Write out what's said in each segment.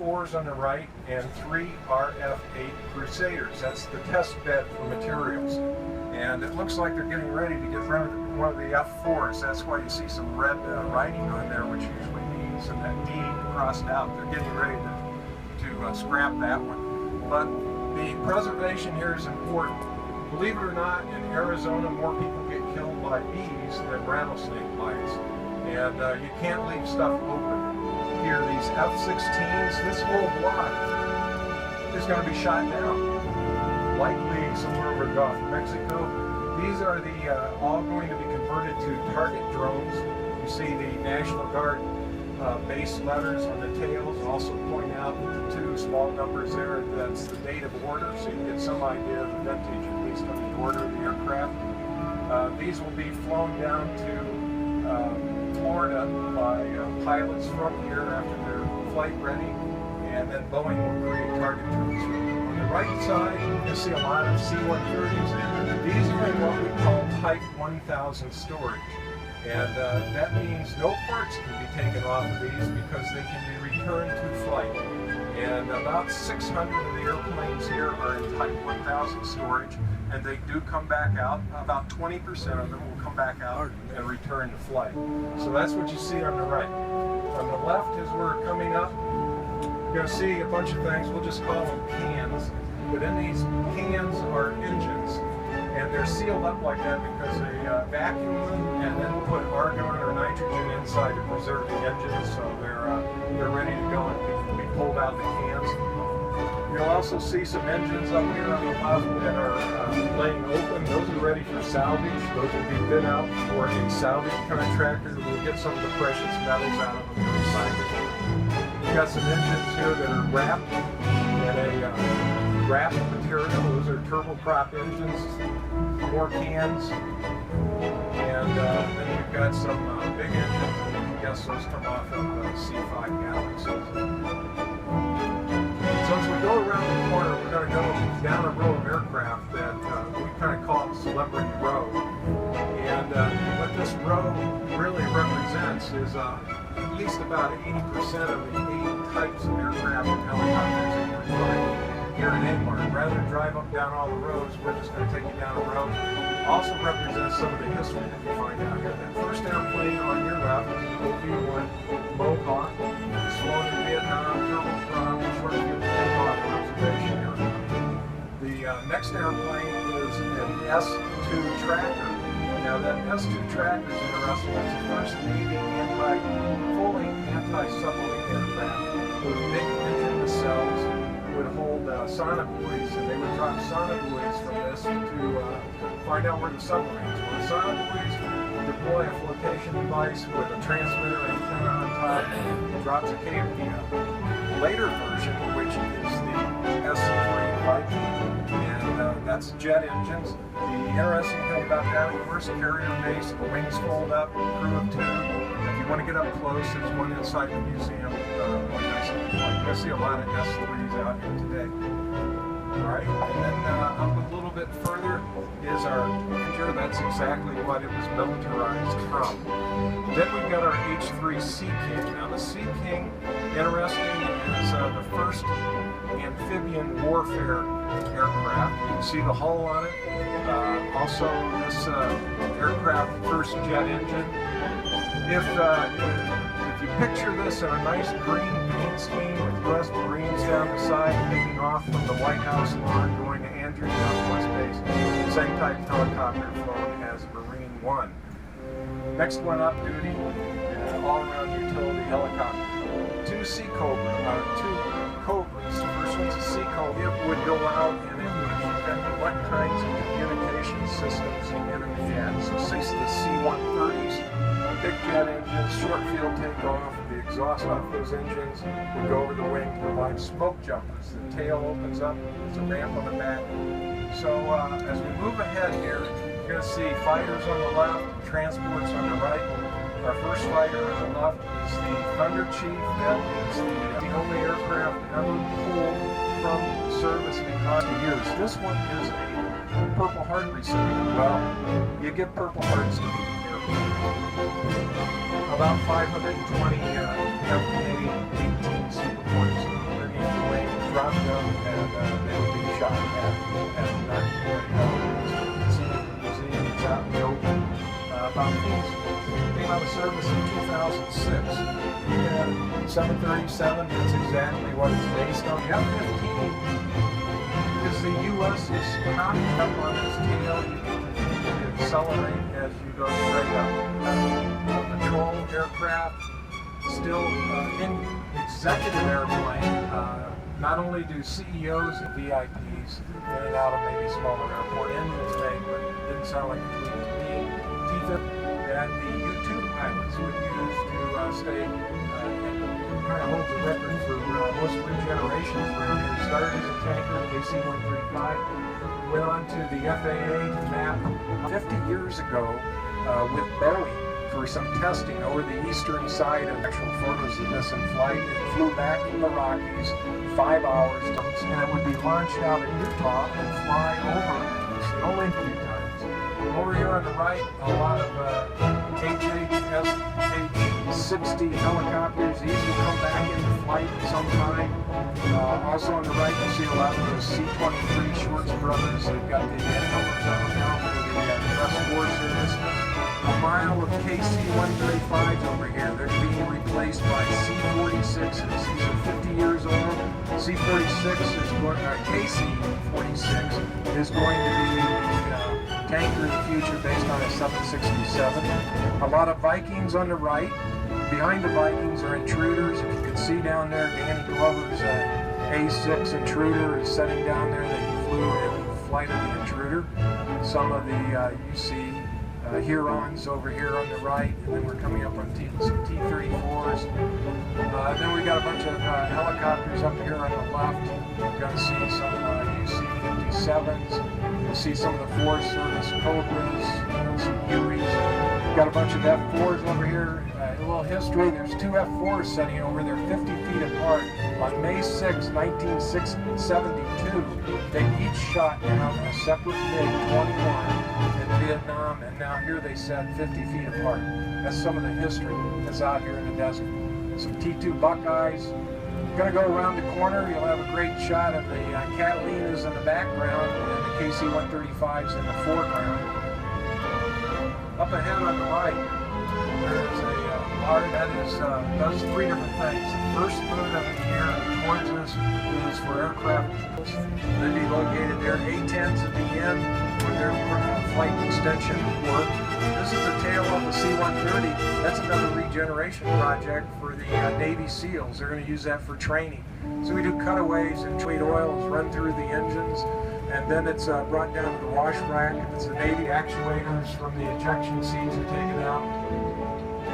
F4s on the right and 3 RF-8 Crusaders. That's the test bed for materials. And it looks like they're getting ready to get rid of one of the F4s. That's why you see some red writing on there, which usually means and that D crossed out. They're getting ready to scrap that one. But the preservation here is important. Believe it or not, in Arizona, more people get killed by bees than rattlesnake bites. And you can't leave stuff open. Here, these F-16s, this whole block is going to be shot down, likely somewhere over the Gulf of Mexico. These are all going to be converted to target drones. You see the National Guard base letters on the tails. Also point out the 2 small numbers there, that's the date of order, so you can get some idea of the vintage, at least of the order of the aircraft. These will be flown down to Florida by pilots from here after they're flight ready, and then Boeing will create target drones. On the right side, you'll see a lot of C-130s. These are in what we call Type 1000 storage. And that means no parts can be taken off of these because they can be returned to flight. And about 600 of the airplanes here are in Type 1000 storage, and they do come back out. About 20% of them will come back out and return to flight. So that's what you see on the right. On the left, as we're coming up, you're going to see a bunch of things. We'll just call them cans. But in these cans are engines. And they're sealed up like that because they vacuum them and then put argon or nitrogen inside to preserve the engines, so they're ready to go and can be pulled out of the cans. You'll also see some engines up here on the left that are laying open. Those are ready for salvage. Those will be bid out for a salvage contractor who will get some of the precious metals out of them for recycling. We've got some engines here that are wrapped in a wrapped material. Those are turboprop engines. More cans, and then we've got some big engines, and you can guess those come off of C5 Galaxies. So as we go around the corner, we're going to go down a row of aircraft that we kind of call Celebrity Row. And what this row really represents is at least about 80% of the 8 types of aircraft and helicopters that you're flying here in Amart. Rather than drive up down all the roads, we're just going to take you down a road. Also represents some of the history that you find out here. That first airplane on your left is an OV-1 Mohawk. It's flown in Vietnam, turboprop, short-field takeoff observation aircraft. The next airplane is an S-2 Tracker. Now that S-2 Tracker is interesting. It's the first Navy fully anti-submarine aircraft. Those big engine nacelles would hold sonobuoys, and they would drop sonobuoys from this to find out where the submarines were. The sonobuoys deploy a flotation device with a transmitter antenna on top that drops a KFD out. The later version, which is the S-3 Viking, and that's jet engines. The interesting thing about that, of course, carrier base, the wings fold up, crew of 2. If you want to get up close, there's one inside the museum. You're going to see a lot of S3s out here today. Alright, and then up a little bit further is our Ranger. That's exactly what it was militarized from. Then we've got our H-3 Sea King. Now the Sea King, interesting, is the first amphibian warfare aircraft. You can see the hull on it. Also, this aircraft, first jet engine. If you picture this in a nice green paint scheme with U.S. Marines down the side taking off from the White House lawn going to Andrews Air Force Base, same type of helicopter flown as Marine 1. Next one up duty, all-around utility helicopter. 2 Cobras. The first one's a Sea Cobra. It would go out and it would detect what kinds of communication systems the enemy had. So say the C-130s, big jet engines, short field takeoff. The exhaust off those engines would go over the wing to provide smoke jumpers. The tail opens up, there's a ramp on the back. So as we move ahead here, you're going to see fighters on the left, transports on the right. Our first fighter on the left is the Thunder Chief. That is the only aircraft ever pulled from service because of use. This one is a Purple Heart recipient. Well, you get Purple Hearts to be airplane. About 520 F-18 Super Points. dropped them, and they would be shot at night. You can see the museum is out in the open. About things came out of service in 2006. Yeah, 737, that's exactly what it's based on. The F-15 is the U.S.'s cocked up on its tail. You can accelerate as you go straight up. Patrol aircraft, still in executive airplane. Not only do CEOs and VIPs in and out of maybe smaller airport engines made, but it didn't sound like a tweet to me. That the U-2 pilots would use to stay, and kind of holds the record for most regenerations around here. Started as a tanker, KC-135, went on to the FAA to map 50 years ago with Boeing for some testing over the eastern side of actual photos of this in flight. It flew back from the Rockies 5 hours, and it would be launched out of Utah and fly over only a few times. Over here on the right, a lot of HH-60 helicopters. These will come back into flight sometime. Also on the right, you'll see a lot of those C-23 Schwartz brothers. They've got the helmets on them now for the Trust Force Service. A mile of KC-135s over here. They're being replaced by C-46s. These are 50 years old. C-46 is going, KC-46 is going to be the tanker of the future based on a 767. A lot of Vikings on the right. Behind the Vikings are intruders. If you can see down there, Danny Glover's A6 intruder is sitting down there that he flew in the flight of the intruder. Some of the, you see Hurons over here on the right, and then we're coming up on some T-34s. Then we got a bunch of helicopters up here on the left. You're going to see some UC-57s. You'll see some of the Forest Service Cobras, some Hueys. Got a bunch of F-4s over here. A little history, there's two F-4s sitting over there 50 feet apart. On May 6, 1972, they each shot down a separate MiG-21 in Vietnam, and now here they sat 50 feet apart. That's some of the history that's out here in the desert. Some T-2 Buckeyes. Going to go around the corner, you'll have a great shot of the Catalinas in the background and the KC-135s in the foreground. Up ahead on the right, there's a large that does three different things. The first third of the year towards us is for aircraft. They'd be located there. A-10s at the end with their flight extension work. This is the tail of the C-130. That's another regeneration project for the Navy SEALs. They're going to use that for training. So we do cutaways and sweet oils run through the engines, and then it's brought down to the wash rack. If it's the Navy, actuators from the ejection seats are taken out.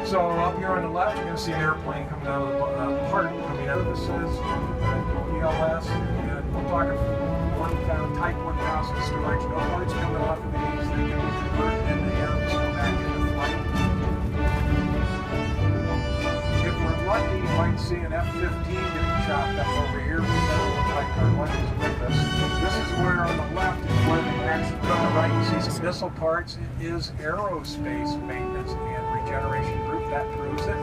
So up here on the left, you're going to see an airplane coming out of the part coming out of this is ELS, and we'll talk about Type 1000 storage. No parts coming off of these. They can be converted into M's, go back into flight. If we're lucky, you might see an F-15 getting chopped up over here. That'll look like our one is with us. This is where on the left is where they actually on the right you see some missile parts. It is aerospace maintenance and regeneration group. That proves it.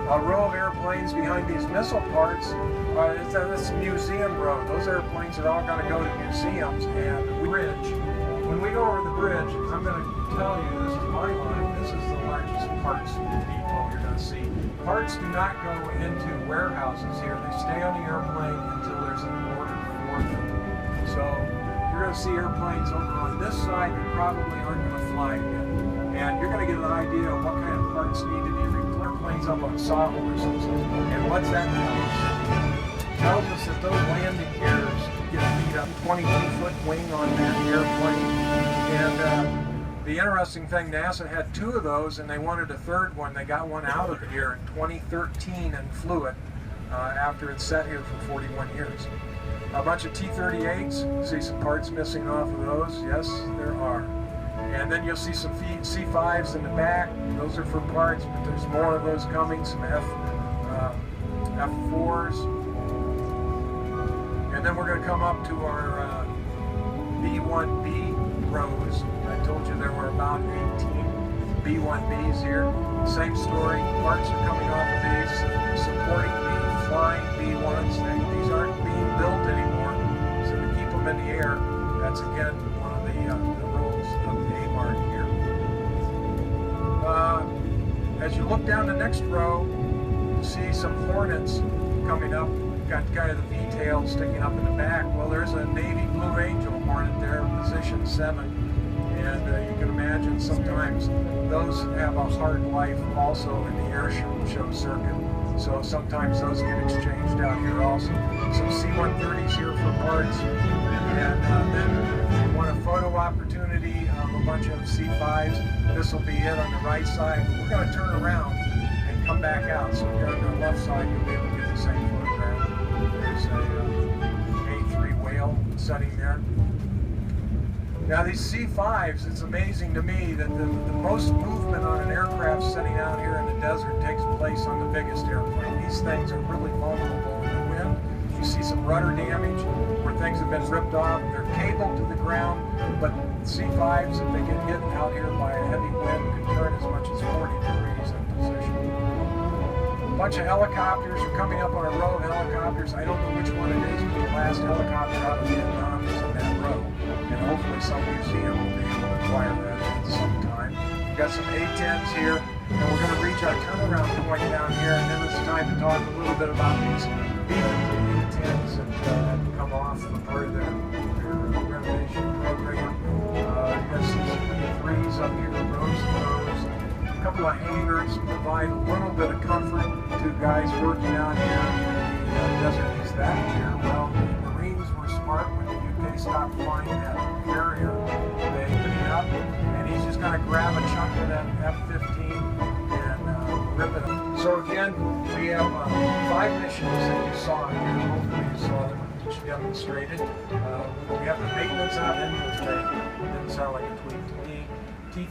A row of airplanes behind these missile parts, it's a museum row. Those airplanes are all going to go to museums and the bridge. When we go over the bridge, I'm going to tell you, this is my line, this is the largest parts depot you're going to see. Parts do not go into warehouses here. They stay on the airplane until there's an order for them. So you're going to see airplanes over on this side that probably aren't going to fly again. And you're going to get an idea of what kind of parts need to be replaced. Airplanes up on sawhorses. And what's that tell us? It tells us that those landing gears get beat up. 22-foot wing on that airplane. And the interesting thing, NASA had two of those, and they wanted a third one. They got one out of here in 2013 and flew it after it sat here for 41 years. A bunch of T-38s. See some parts missing off of those? Yes, there are. And then you'll see some C5s in the back. Those are for parts, but there's more of those coming. Some F4s. And then we're going to come up to our B1B rows. I told you there were about 18 B1Bs here. Same story. Parts are coming off of these, supporting the flying B1s. These aren't being built them in the air. That's again one of the roles of the A-Mark here. As you look down the next row, you see some hornets coming up. Got kind of the V-tail sticking up in the back. Well, there's a Navy Blue Angel hornet there, position 7. And you can imagine sometimes those have a hard life also in the air show circuit. So sometimes those get exchanged out here also. Some C-130s here for parts. And then if you want a photo opportunity of a bunch of C-5s, this will be it on the right side. We're going to turn around and come back out. So if you're on the left side, you'll be able to get the same photograph. There's a A3 whale setting there. Now these C-5s, it's amazing to me that the most movement on an aircraft setting out here in the desert takes place on the biggest airplane. These things are really vulnerable in the wind. You see some rudder damage where things have been ripped off. They're cabled to the ground, but C-5s, if they get hit out here by a heavy wind, can turn as much as 40 degrees in position. A bunch of helicopters are coming up on a row of helicopters. I don't know which one it is, but the last helicopter out of Vietnam is in that row. And hopefully some museum will be able to acquire that at some time. We've got some A-10s here, and we're going to reach our turnaround point down here, and then it's time to talk a little bit about these A-10s that come off the part of their renovation program. You got some C-3s up here, rows of those. A couple of hangars provide a little bit of comfort to guys working out here in the desert east that year. Well, the Marines were smart when the UK stopped flying that carrier. They clean up, and he's just going to grab a chunk of that F-15 and rip it up. So again, we have 5 missions that you saw here. Hopefully you saw them each demonstrated. We have the maintenance on engine bay. It didn't sound like a tweet to me. T-30